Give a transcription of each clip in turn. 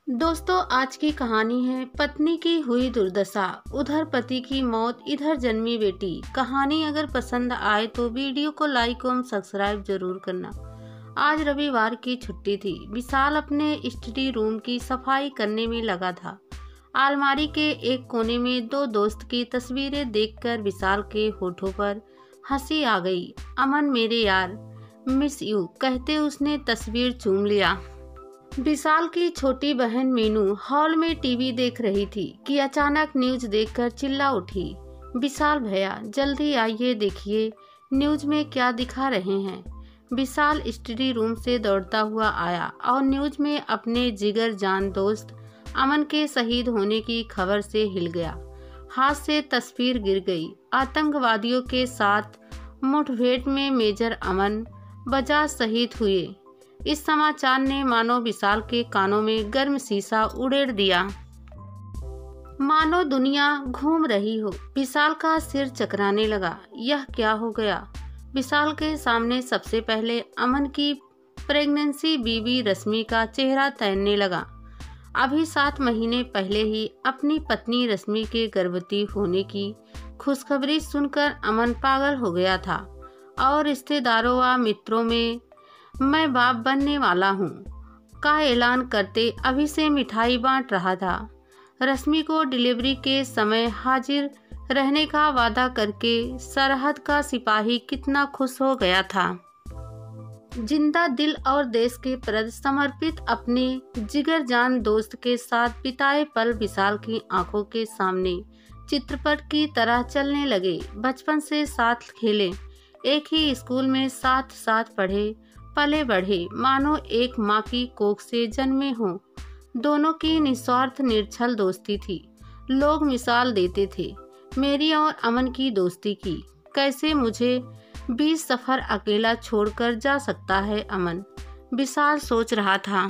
दोस्तों, आज की कहानी है पत्नी की हुई दुर्दशा, उधर पति की मौत, इधर जन्मी बेटी। कहानी अगर पसंद आए तो वीडियो को लाइक और सब्सक्राइब जरूर करना। आज रविवार की छुट्टी थी। विशाल अपने स्टडी रूम की सफाई करने में लगा था। अलमारी के एक कोने में दो दोस्त की तस्वीरें देखकर विशाल के होठों पर हंसी आ गई। अमन मेरे यार, मिस यू कहते उसने तस्वीर चूम लिया। विशाल की छोटी बहन मीनू हॉल में टीवी देख रही थी कि अचानक न्यूज देखकर चिल्ला उठी, विशाल भैया जल्दी आइए, देखिए न्यूज में क्या दिखा रहे हैं। विशाल स्टडी रूम से दौड़ता हुआ आया और न्यूज में अपने जिगर जान दोस्त अमन के शहीद होने की खबर से हिल गया। हाथ से तस्वीर गिर गई। आतंकवादियों के साथ मुठभेड़ में मेजर अमन बजाज शहीद हुए। इस समाचार ने मानो विशाल के कानों में गर्म शीशा उड़ेड़ दिया। मानो दुनिया घूम रही हो। विशाल का सिर चकराने लगा। यह क्या हो गया? विशाल के सामने सबसे पहले अमन की प्रेगनेंसी बीबी रश्मि का चेहरा तैरने लगा। अभी 7 महीने पहले ही अपनी पत्नी रश्मि के गर्भवती होने की खुशखबरी सुनकर अमन पागल हो गया था और रिश्तेदारों व मित्रों में मैं बाप बनने वाला हूँ का ऐलान करते अभी से मिठाई बांट रहा था। रश्मि को डिलीवरी के समय हाजिर रहने का वादा करके सरहद का सिपाही कितना खुश हो गया था। जिंदा दिल और देश के प्रति समर्पित अपने जिगर जान दोस्त के साथ बिताए पल विशाल की आंखों के सामने चित्रपट की तरह चलने लगे। बचपन से साथ खेले, एक ही स्कूल में साथ साथ पढ़े, पले बढ़े, मानो एक माँ की कोख से जन्मे हों। दोनों की निस्वार्थ निर्छल दोस्ती थी। लोग मिसाल देते थे मेरी और अमन की दोस्ती की। कैसे मुझे 20 सफर अकेला छोड़कर जा सकता है अमन, विशाल सोच रहा था।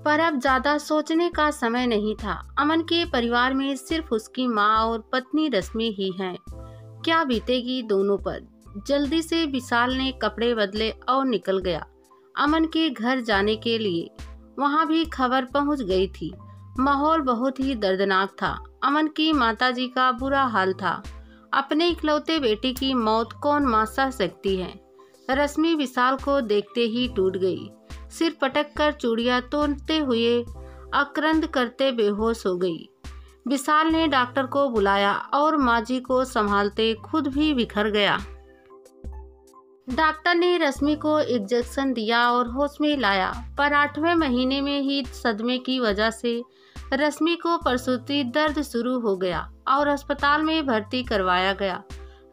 पर अब ज्यादा सोचने का समय नहीं था। अमन के परिवार में सिर्फ उसकी माँ और पत्नी रश्मि ही है। क्या बीतेगी दोनों पर। जल्दी से विशाल ने कपड़े बदले और निकल गया अमन के घर जाने के लिए। वहां भी खबर पहुंच गई थी। माहौल बहुत ही दर्दनाक था। अमन की माताजी का बुरा हाल था। अपने इकलौते बेटी की मौत कौन मां सह सकती है। रश्मि विशाल को देखते ही टूट गई। सिर पटक कर चूड़ियां तोड़ते हुए आक्रंद करते बेहोश हो गई। विशाल ने डॉक्टर को बुलाया और माँ जी को संभालते खुद भी बिखर गया। डॉक्टर ने रश्मि को इंजेक्शन दिया और होश में लाया, पर 8वें महीने में ही सदमे की वजह से रश्मि को प्रसूति दर्द शुरू हो गया और अस्पताल में भर्ती करवाया गया।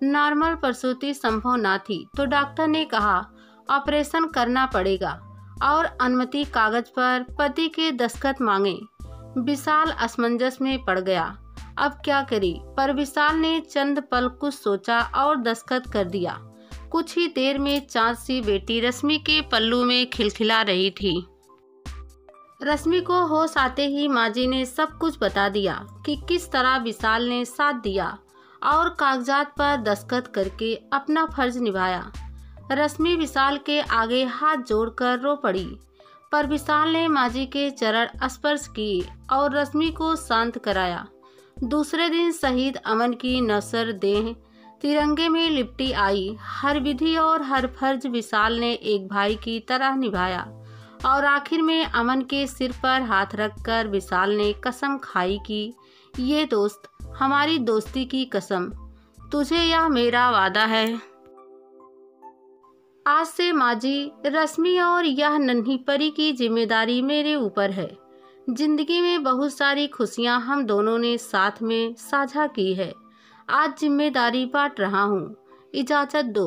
नॉर्मल प्रसूति संभव न थी तो डॉक्टर ने कहा ऑपरेशन करना पड़ेगा और अनुमति कागज पर पति के दस्तखत मांगे। विशाल असमंजस में पड़ गया। अब क्या करे, पर विशाल ने चंद पल कुछ सोचा और दस्तखत कर दिया। कुछ ही देर में चाँद सी बेटी रश्मि के पल्लू में खिलखिला रही थी। रश्मि को होश आते ही माँ जी ने सब कुछ बता दिया कि किस तरह विशाल ने साथ दिया और कागजात पर दस्तखत करके अपना फर्ज निभाया। रश्मि विशाल के आगे हाथ जोड़कर रो पड़ी, पर विशाल ने माँ जी के चरण स्पर्श किए और रश्मि को शांत कराया। दूसरे दिन शहीद अमन की नश्वर देह तिरंगे में लिपटी आई। हर विधि और हर फर्ज विशाल ने एक भाई की तरह निभाया और आखिर में अमन के सिर पर हाथ रखकर विशाल ने कसम खाई कि ये दोस्त हमारी दोस्ती की कसम, तुझे यह मेरा वादा है। आज से माँ जी, रश्मि और यह नन्ही परी की जिम्मेदारी मेरे ऊपर है। जिंदगी में बहुत सारी खुशियाँ हम दोनों ने साथ में साझा की है। आज जिम्मेदारी बांट रहा हूँ, इजाजत दो।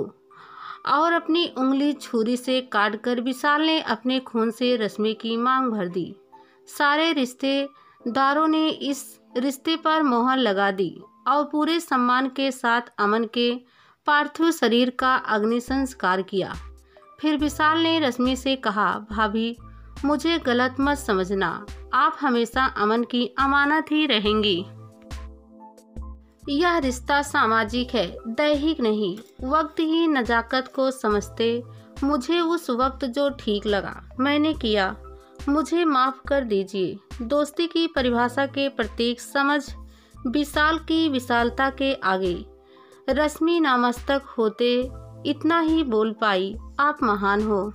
और अपनी उंगली छुरी से काटकर विशाल ने अपने खून से रश्मि की मांग भर दी। सारे रिश्तेदारों ने इस रिश्ते पर मोहर लगा दी और पूरे सम्मान के साथ अमन के पार्थिव शरीर का अग्नि संस्कार किया। फिर विशाल ने रश्मि से कहा, भाभी मुझे गलत मत समझना, आप हमेशा अमन की अमानत ही रहेंगी। यह रिश्ता सामाजिक है, दैहिक नहीं। वक्त ही नजाकत को समझते मुझे उस वक्त जो ठीक लगा मैंने किया। मुझे माफ़ कर दीजिए। दोस्ती की परिभाषा के प्रत्येक समझ विशाल की विशालता के आगे। रश्मि नामस्तक होते इतना ही बोल पाई, आप महान हो।